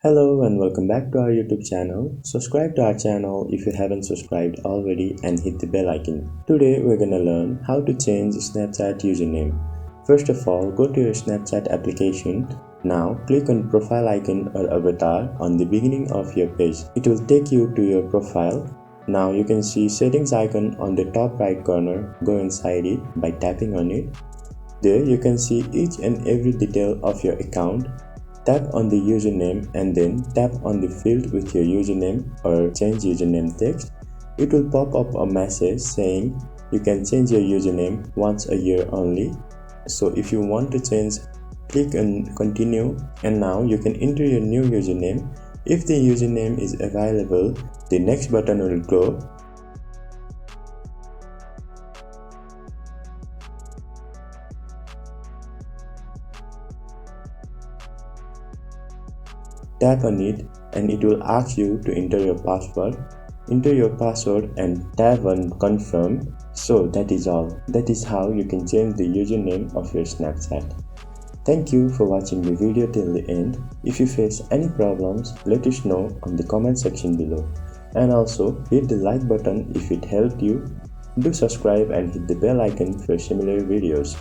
Hello and welcome back to our YouTube channel. Subscribe to our channel if you haven't subscribed already and hit the bell icon. Today we're gonna learn how to change Snapchat username. First of all, go to your Snapchat application. Now click on profile icon or avatar on the beginning of your page. It will take you to your profile. Now you can see settings icon on the top right corner. Go inside it by tapping on it. There you can see each and every detail of your account. Tap on the username and then tap on the field with your username or change username text. It will pop up a message saying you can change your username once a year only. So if you want to change, click on continue and now you can enter your new username. If the username is available, the next button will go. Tap on it and it will ask you to enter your password. Enter your password and tap on confirm. So that is all. That is how you can change the username of your Snapchat. Thank you for watching the video till the end. If you face any problems, let us know on the comment section below. And also hit the like button if it helped you. Do subscribe and hit the bell icon for similar videos.